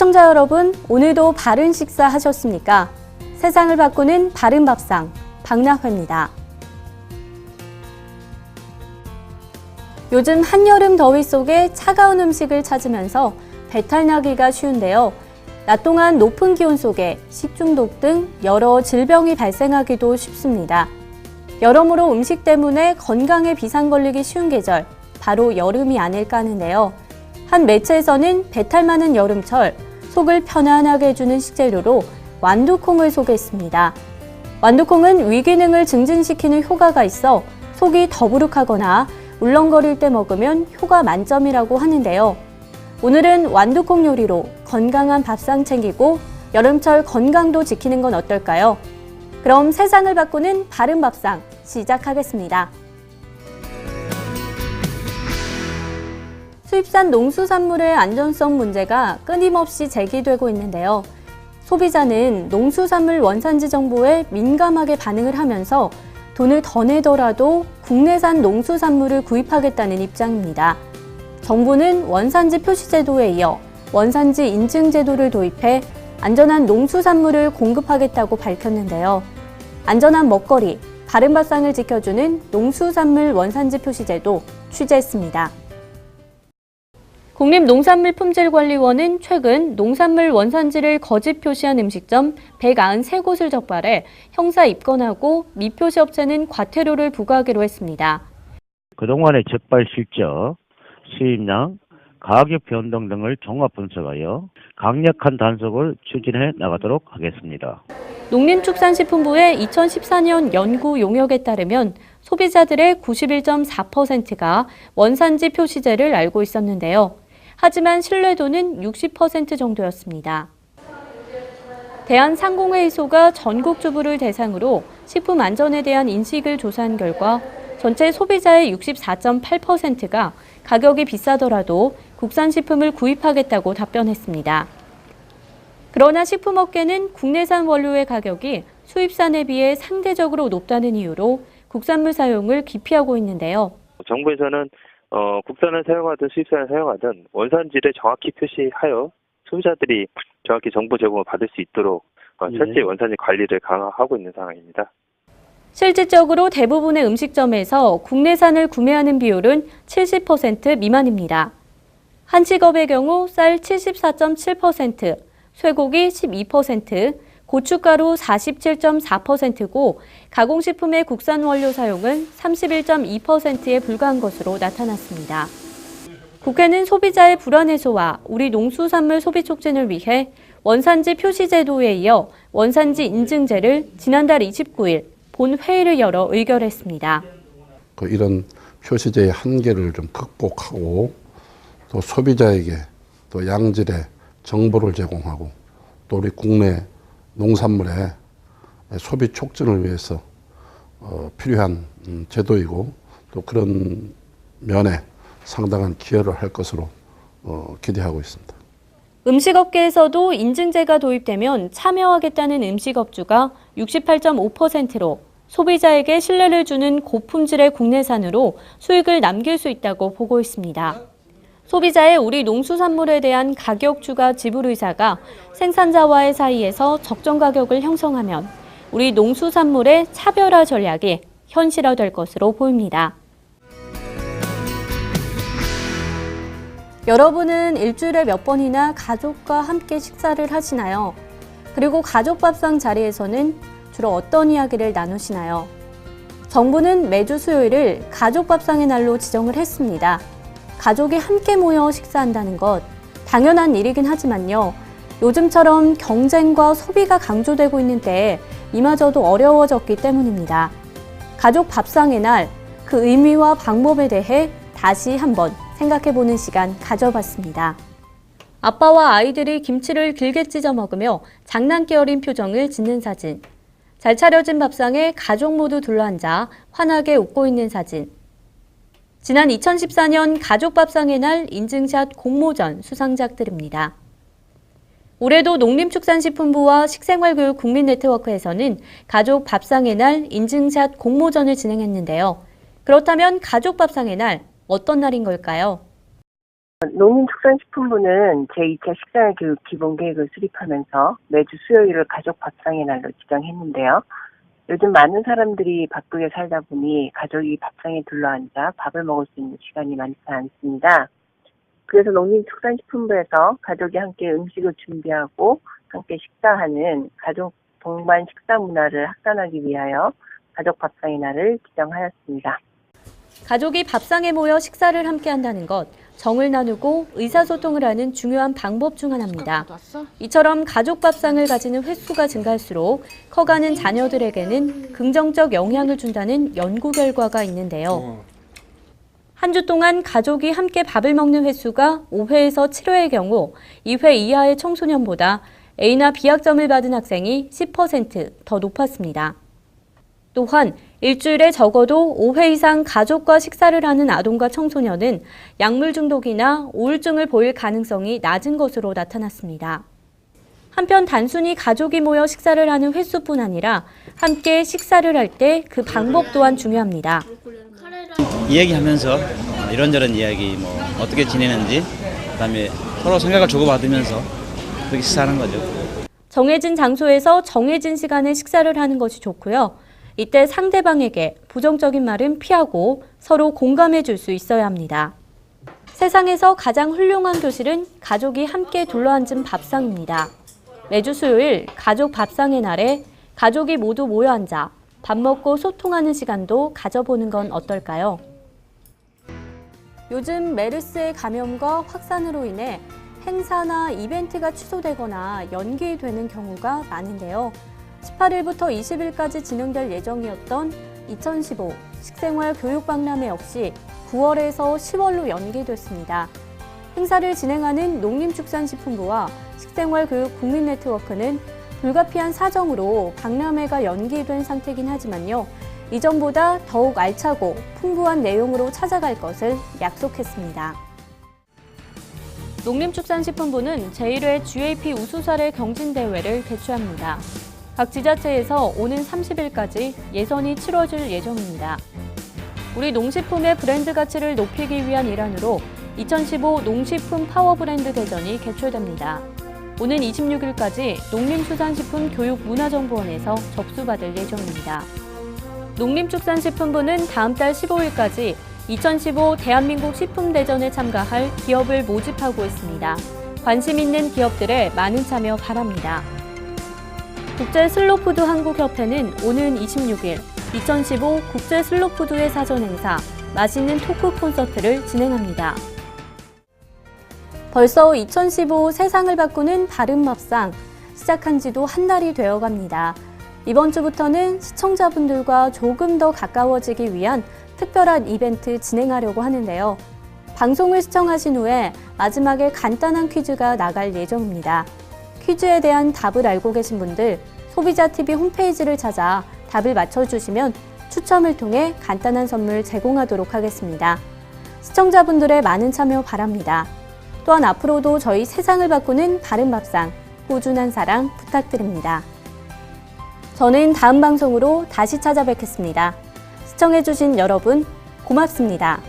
시청자 여러분, 오늘도 바른 식사 하셨습니까? 세상을 바꾸는 바른 밥상, 박나회입니다. 요즘 한여름 더위 속에 차가운 음식을 찾으면서 배탈 나기가 쉬운데요. 낮 동안 높은 기온 속에 식중독 등 여러 질병이 발생하기도 쉽습니다. 여러모로 음식 때문에 건강에 비상 걸리기 쉬운 계절, 바로 여름이 아닐까 하는데요. 한 매체에서는 배탈 많은 여름철, 속을 편안하게 해주는 식재료로 완두콩을 소개했습니다. 완두콩은 위기능을 증진시키는 효과가 있어 속이 더부룩하거나 울렁거릴 때 먹으면 효과 만점이라고 하는데요. 오늘은 완두콩 요리로 건강한 밥상 챙기고 여름철 건강도 지키는 건 어떨까요? 그럼 세상을 바꾸는 바른 밥상 시작하겠습니다. 수입산 농수산물의 안전성 문제가 끊임없이 제기되고 있는데요. 소비자는 농수산물 원산지 정보에 민감하게 반응을 하면서 돈을 더 내더라도 국내산 농수산물을 구입하겠다는 입장입니다. 정부는 원산지 표시 제도에 이어 원산지 인증 제도를 도입해 안전한 농수산물을 공급하겠다고 밝혔는데요. 안전한 먹거리, 바른 밥상을 지켜주는 농수산물 원산지 표시 제도 취재했습니다. 국립농산물품질관리원은 최근 농산물 원산지를 거짓 표시한 음식점 193곳을 적발해 형사 입건하고 미표시 업체는 과태료를 부과하기로 했습니다. 그동안의 적발 실적, 수입량, 가격 변동 등을 종합 분석하여 강력한 단속을 추진해 나가도록 하겠습니다. 농림축산식품부의 2014년 연구 용역에 따르면 소비자들의 91.4%가 원산지 표시제를 알고 있었는데요. 하지만 신뢰도는 60% 정도였습니다. 대한상공회의소가 전국 주부를 대상으로 식품 안전에 대한 인식을 조사한 결과 전체 소비자의 64.8%가 가격이 비싸더라도 국산식품을 구입하겠다고 답변했습니다. 그러나 식품업계는 국내산 원료의 가격이 수입산에 비해 상대적으로 높다는 이유로 국산물 사용을 기피하고 있는데요. 정부에서는 국산을 사용하든 수입산을 사용하든 원산지를 정확히 표시하여 소비자들이 정확히 정보 제공을 받을 수 있도록 철저히 원산지 관리를 강화하고 있는 상황입니다. 실질적으로 대부분의 음식점에서 국내산을 구매하는 비율은 70% 미만입니다. 한식업의 경우 쌀 74.7%, 쇠고기 12%, 고춧가루 47.4%고 가공식품의 국산 원료 사용은 31.2%에 불과한 것으로 나타났습니다. 국회는 소비자의 불안 해소와 우리 농수산물 소비 촉진을 위해 원산지 표시 제도에 이어 원산지 인증제를 지난달 29일 본회의를 열어 의결했습니다. 이런 표시제의 한계를 좀 극복하고 또 소비자에게 또 양질의 정보를 제공하고 또 우리 국내 농산물의 소비 촉진을 위해서 필요한 제도이고 또 그런 면에 상당한 기여를 할 것으로 기대하고 있습니다. 음식업계에서도 인증제가 도입되면 참여하겠다는 음식업주가 68.5%로 소비자에게 신뢰를 주는 고품질의 국내산으로 수익을 남길 수 있다고 보고 있습니다. 소비자의 우리 농수산물에 대한 가격 추가 지불 의사가 생산자와의 사이에서 적정 가격을 형성하면 우리 농수산물의 차별화 전략이 현실화될 것으로 보입니다. 여러분은 일주일에 몇 번이나 가족과 함께 식사를 하시나요? 그리고 가족 밥상 자리에서는 주로 어떤 이야기를 나누시나요? 정부는 매주 수요일을 가족 밥상의 날로 지정을 했습니다. 가족이 함께 모여 식사한다는 것, 당연한 일이긴 하지만요. 요즘처럼 경쟁과 소비가 강조되고 있는 때에 이마저도 어려워졌기 때문입니다. 가족 밥상의 날, 그 의미와 방법에 대해 다시 한번 생각해보는 시간 가져봤습니다. 아빠와 아이들이 김치를 길게 찢어 먹으며 장난기 어린 표정을 짓는 사진. 잘 차려진 밥상에 가족 모두 둘러앉아 환하게 웃고 있는 사진. 지난 2014년 가족 밥상의 날 인증샷 공모전 수상작들입니다. 올해도 농림축산식품부와 식생활교육 국민네트워크에서는 가족 밥상의 날 인증샷 공모전을 진행했는데요. 그렇다면 가족 밥상의 날 어떤 날인 걸까요? 농림축산식품부는 제2차 식사교육 기본계획을 수립하면서 매주 수요일을 가족 밥상의 날로 지정했는데요. 요즘 많은 사람들이 바쁘게 살다 보니 가족이 밥상에 둘러앉아 밥을 먹을 수 있는 시간이 많지 않습니다. 그래서 농림축산식품부에서 가족이 함께 음식을 준비하고 함께 식사하는 가족 동반 식사 문화를 확산하기 위하여 가족 밥상의 날을 지정하였습니다. 가족이 밥상에 모여 식사를 함께 한다는 것, 정을 나누고 의사소통을 하는 중요한 방법 중 하나입니다. 이처럼 가족 밥상을 가지는 횟수가 증가할수록 커가는 자녀들에게는 긍정적 영향을 준다는 연구 결과가 있는데요. 한 주 동안 가족이 함께 밥을 먹는 횟수가 5회에서 7회의 경우 2회 이하의 청소년보다 A나 B학점을 받은 학생이 10% 더 높았습니다. 또한 일주일에 적어도 5회 이상 가족과 식사를 하는 아동과 청소년은 약물 중독이나 우울증을 보일 가능성이 낮은 것으로 나타났습니다. 한편 단순히 가족이 모여 식사를 하는 횟수뿐 아니라 함께 식사를 할 때 그 방법 또한 중요합니다. 이야기하면서 이런저런 이야기, 어떻게 지내는지, 그다음에 서로 생각을 주고받으면서 그렇게 식사하는 거죠. 정해진 장소에서 정해진 시간에 식사를 하는 것이 좋고요. 이때 상대방에게 부정적인 말은 피하고 서로 공감해 줄 수 있어야 합니다. 세상에서 가장 훌륭한 교실은 가족이 함께 둘러앉은 밥상입니다. 매주 수요일 가족 밥상의 날에 가족이 모두 모여 앉아 밥 먹고 소통하는 시간도 가져보는 건 어떨까요? 요즘 메르스의 감염과 확산으로 인해 행사나 이벤트가 취소되거나 연기되는 경우가 많은데요. 18일부터 20일까지 진행될 예정이었던 2015 식생활 교육박람회 역시 9월에서 10월로 연기됐습니다. 행사를 진행하는 농림축산식품부와 식생활교육 국민네트워크는 불가피한 사정으로 박람회가 연기된 상태이긴 하지만요. 이전보다 더욱 알차고 풍부한 내용으로 찾아갈 것을 약속했습니다. 농림축산식품부는 제1회 GAP 우수사례 경진대회를 개최합니다. 각 지자체에서 오는 30일까지 예선이 치러질 예정입니다. 우리 농식품의 브랜드 가치를 높이기 위한 일환으로 2015 농식품 파워브랜드 대전이 개최됩니다. 오는 26일까지 농림수산식품교육문화정보원에서 접수받을 예정입니다. 농림축산식품부는 다음 달 15일까지 2015 대한민국 식품대전에 참가할 기업을 모집하고 있습니다. 관심 있는 기업들의 많은 참여 바랍니다. 국제슬로푸드 한국협회는 오는 26일 2015 국제슬로푸드의 사전행사 맛있는 토크 콘서트를 진행합니다. 벌써 2015 세상을 바꾸는 바른밥상 시작한 지도 한 달이 되어갑니다. 이번 주부터는 시청자분들과 조금 더 가까워지기 위한 특별한 이벤트 진행하려고 하는데요. 방송을 시청하신 후에 마지막에 간단한 퀴즈가 나갈 예정입니다. 퀴즈에 대한 답을 알고 계신 분들 소비자TV 홈페이지를 찾아 답을 맞춰주시면 추첨을 통해 간단한 선물 제공하도록 하겠습니다. 시청자분들의 많은 참여 바랍니다. 또한 앞으로도 저희 세상을 바꾸는 바른밥상 꾸준한 사랑 부탁드립니다. 저는 다음 방송으로 다시 찾아뵙겠습니다. 시청해주신 여러분 고맙습니다.